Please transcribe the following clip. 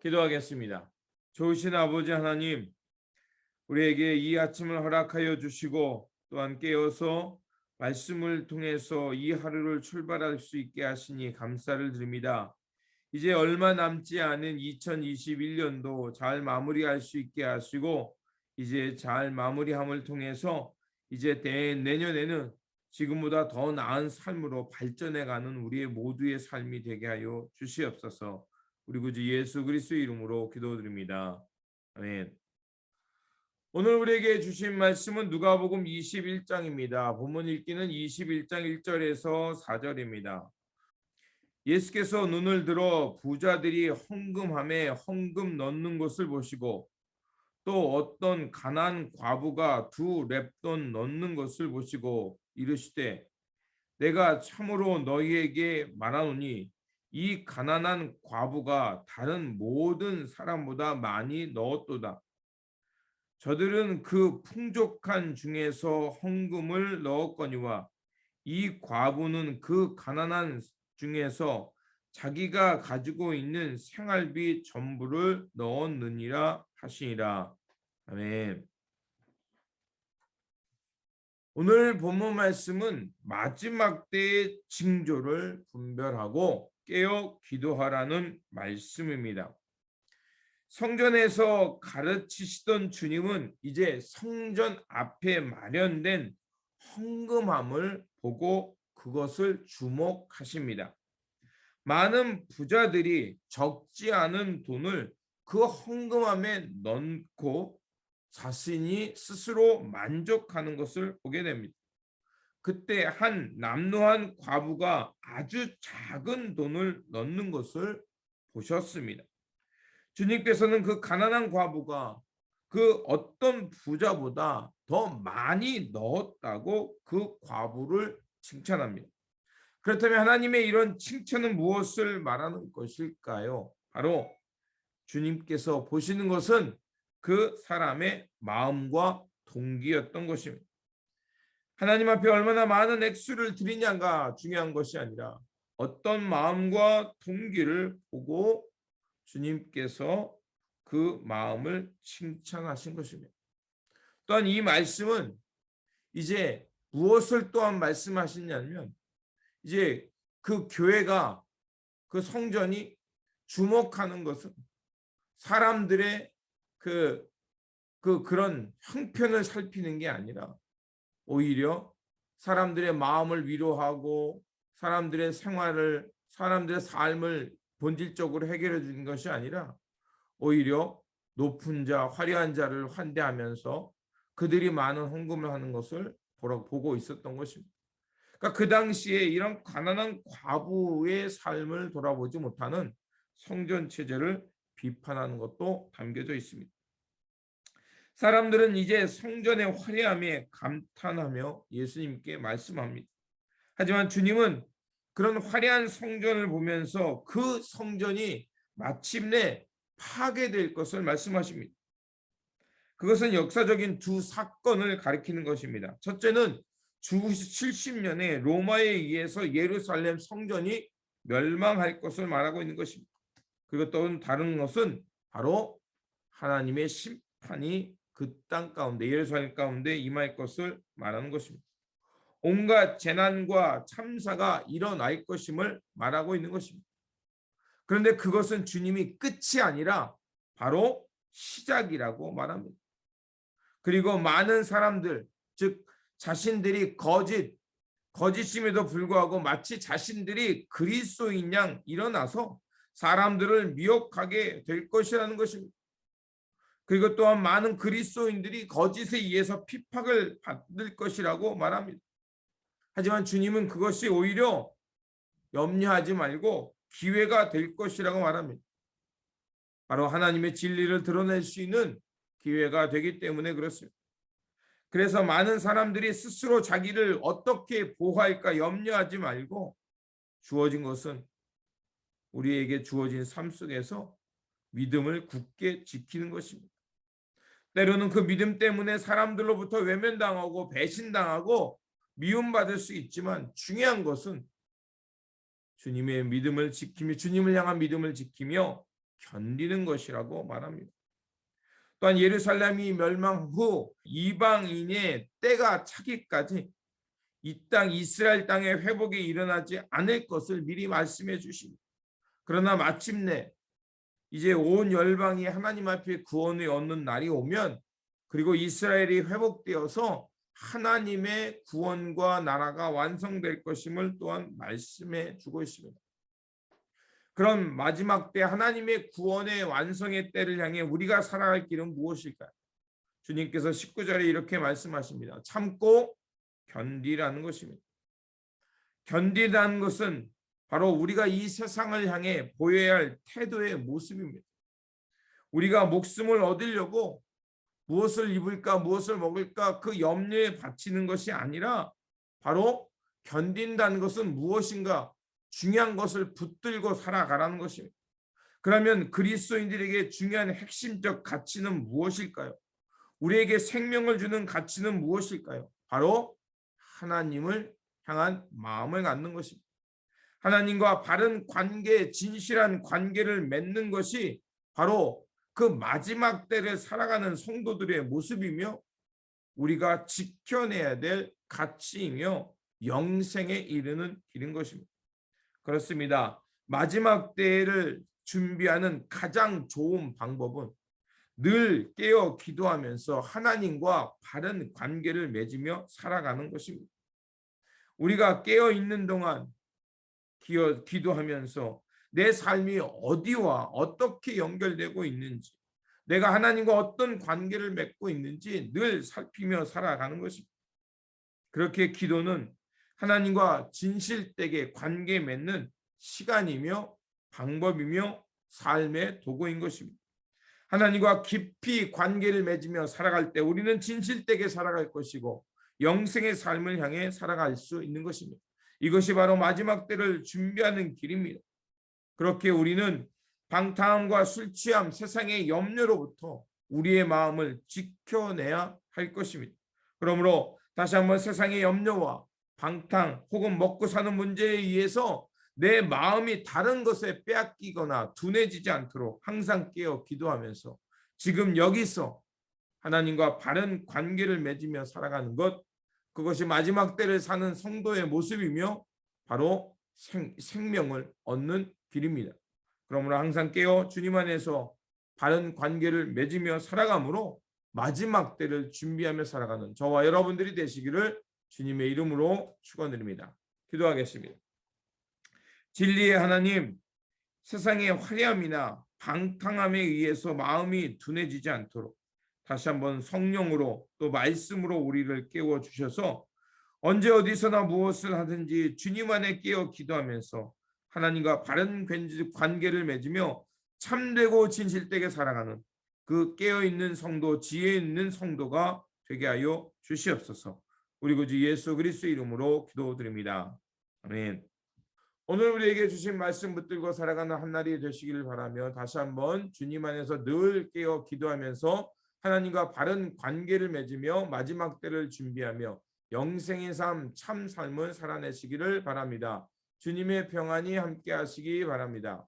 기도하겠습니다. 좋으신 아버지 하나님, 우리에게 이 아침을 허락하여 주시고 또한 깨어서 말씀을 통해서 이 하루를 출발할 수 있게 하시니 감사를 드립니다. 이제 얼마 남지 않은 2021년도 잘 마무리할 수 있게 하시고 이제 잘 마무리함을 통해서 이제 내년에는 지금보다 더 나은 삶으로 발전해가는 우리의 모두의 삶이 되게 하여 주시옵소서. 우리 구주 예수 그리스도의 이름으로 기도드립니다. 아멘. 오늘 우리에게 주신 말씀은 누가복음 21장입니다. 본문 읽기는 21장 1절에서 4절입니다. 예수께서 눈을 들어 부자들이 헌금함에 헌금 넣는 것을 보시고 또 어떤 가난한 과부가 2렙돈 넣는 것을 보시고 이르시되 내가 참으로 너희에게 말하노니 이 가난한 과부가 다른 모든 사람보다 많이 넣었도다. 저들은 그 풍족한 중에서 헌금을 넣었거니와 이 과부는 그 가난한 중에서 자기가 가지고 있는 생활비 전부를 넣었느니라 하시니라. 아멘. 오늘 본문 말씀은 마지막 때의 징조를 분별하고 깨어 기도하라는 말씀입니다. 성전에서 가르치시던 주님은 이제 성전 앞에 마련된 헌금함을 보고 그것을 주목하십니다. 많은 부자들이 적지 않은 돈을 그 헌금함에 넣고 자신이 스스로 만족하는 것을 보게 됩니다. 그때 한 남루한 과부가 아주 작은 돈을 넣는 것을 보셨습니다. 주님께서는 그 가난한 과부가 그 어떤 부자보다 더 많이 넣었다고 그 과부를 칭찬합니다. 그렇다면 하나님의 이런 칭찬은 무엇을 말하는 것일까요? 바로 주님께서 보시는 것은 그 사람의 마음과 동기였던 것입니다. 하나님 앞에 얼마나 많은 액수를 드리냐가 중요한 것이 아니라 어떤 마음과 동기를 보고 주님께서 그 마음을 칭찬하신 것입니다. 또한 이 말씀은 이제 무엇을 또한 말씀하시냐면 이제 그 교회가 그 성전이 주목하는 것은 사람들의 그런 형편을 살피는 게 아니라 오히려 사람들의 마음을 위로하고 사람들의 생활을 사람들의 삶을 본질적으로 해결해 주는 것이 아니라 오히려 높은 자, 화려한 자를 환대하면서 그들이 많은 헌금을 하는 것을 보고 있었던 것입니다. 그러니까 그 당시에 이런 가난한 과부의 삶을 돌아보지 못하는 성전 체제를 비판하는 것도 담겨져 있습니다. 사람들은 이제 성전의 화려함에 감탄하며 예수님께 말씀합니다. 하지만 주님은 그런 화려한 성전을 보면서 그 성전이 마침내 파괴될 것을 말씀하십니다. 그것은 역사적인 두 사건을 가리키는 것입니다. 첫째는 주 70년에 로마에 의해서 예루살렘 성전이 멸망할 것을 말하고 있는 것입니다. 그리고 또 다른 것은 바로 하나님의 심판이 그 땅 가운데 예루살렘 가운데 임할 것을 말하는 것입니다. 온갖 재난과 참사가 일어날 것임을 말하고 있는 것입니다. 그런데 그것은 주님이 끝이 아니라 바로 시작이라고 말합니다. 그리고 많은 사람들, 즉 자신들이 거짓임에도 불구하고 마치 자신들이 그리스도인 양 일어나서 사람들을 미혹하게 될 것이라는 것입니다. 그리고 또한 많은 그리스도인들이 거짓에 의해서 핍박을 받을 것이라고 말합니다. 하지만 주님은 그것이 오히려 염려하지 말고 기회가 될 것이라고 말합니다. 바로 하나님의 진리를 드러낼 수 있는 기회가 되기 때문에 그렇습니다. 그래서 많은 사람들이 스스로 자기를 어떻게 보호할까 염려하지 말고 주어진 것은 우리에게 주어진 삶 속에서 믿음을 굳게 지키는 것입니다. 때로는 그 믿음 때문에 사람들로부터 외면당하고 배신당하고 미움받을 수 있지만 중요한 것은 주님의 믿음을 지키며 주님을 향한 믿음을 지키며 견디는 것이라고 말합니다. 또한 예루살렘이 멸망 후 이방인의 때가 차기까지 이 땅 이스라엘 땅의 회복이 일어나지 않을 것을 미리 말씀해 주십니다. 그러나 마침내 이제 온 열방이 하나님 앞에 구원을 얻는 날이 오면, 그리고 이스라엘이 회복되어서 하나님의 구원과 나라가 완성될 것임을 또한 말씀해 주고 있습니다. 그럼 마지막 때 하나님의 구원의 완성의 때를 향해 우리가 살아갈 길은 무엇일까요? 주님께서 19절에 이렇게 말씀하십니다. 참고 견디라는 것입니다. 견디라는 것은 바로 우리가 이 세상을 향해 보여야 할 태도의 모습입니다. 우리가 목숨을 얻으려고 무엇을 입을까, 무엇을 먹을까 그 염려에 바치는 것이 아니라 바로 견딘다는 것은 무엇인가 중요한 것을 붙들고 살아가라는 것입니다. 그러면 그리스도인들에게 중요한 핵심적 가치는 무엇일까요? 우리에게 생명을 주는 가치는 무엇일까요? 바로 하나님을 향한 마음을 갖는 것입니다. 하나님과 바른 관계, 진실한 관계를 맺는 것이 바로 그 마지막 때를 살아가는 성도들의 모습이며 우리가 지켜내야 될 가치이며 영생에 이르는 길인 것입니다. 그렇습니다. 마지막 때를 준비하는 가장 좋은 방법은 늘 깨어 기도하면서 하나님과 바른 관계를 맺으며 살아가는 것입니다. 우리가 깨어 있는 동안 기도하면서 내 삶이 어디와 어떻게 연결되고 있는지, 내가 하나님과 어떤 관계를 맺고 있는지 늘 살피며 살아가는 것입니다. 그렇게 기도는 하나님과 진실되게 관계 맺는 시간이며 방법이며 삶의 도구인 것입니다. 하나님과 깊이 관계를 맺으며 살아갈 때 우리는 진실되게 살아갈 것이고 영생의 삶을 향해 살아갈 수 있는 것입니다. 이것이 바로 마지막 때를 준비하는 길입니다. 그렇게 우리는 방탕함과 술 취함, 세상의 염려로부터 우리의 마음을 지켜내야 할 것입니다. 그러므로 다시 한번 세상의 염려와 방탕 혹은 먹고 사는 문제에 의해서 내 마음이 다른 것에 빼앗기거나 둔해지지 않도록 항상 깨어 기도하면서 지금 여기서 하나님과 바른 관계를 맺으며 살아가는 것, 그것이 마지막 때를 사는 성도의 모습이며 바로 생명을 얻는 길입니다. 그러므로 항상 깨어 주님 안에서 바른 관계를 맺으며 살아감으로 마지막 때를 준비하며 살아가는 저와 여러분들이 되시기를 주님의 이름으로 축원드립니다. 기도하겠습니다. 진리의 하나님, 세상의 화려함이나 방탕함에 의해서 마음이 둔해지지 않도록 다시 한번 성령으로 또 말씀으로 우리를 깨워 주셔서 언제 어디서나 무엇을 하든지 주님 안에 깨어 기도하면서 하나님과 바른 관계를 맺으며 참되고 진실되게 살아가는 그 깨어있는 성도, 지혜 있는 성도가 되게 하여 주시옵소서. 우리 구주 예수 그리스도 이름으로 기도드립니다. 아멘. 오늘 우리에게 주신 말씀 붙들고 살아가는 한 날이 되시기를 바라며 다시 한번 주님 안에서 늘 깨어 기도하면서 하나님과 바른 관계를 맺으며 마지막 때를 준비하며 영생의 삶, 참 삶을 살아내시기를 바랍니다. 주님의 평안이 함께 하시기 바랍니다.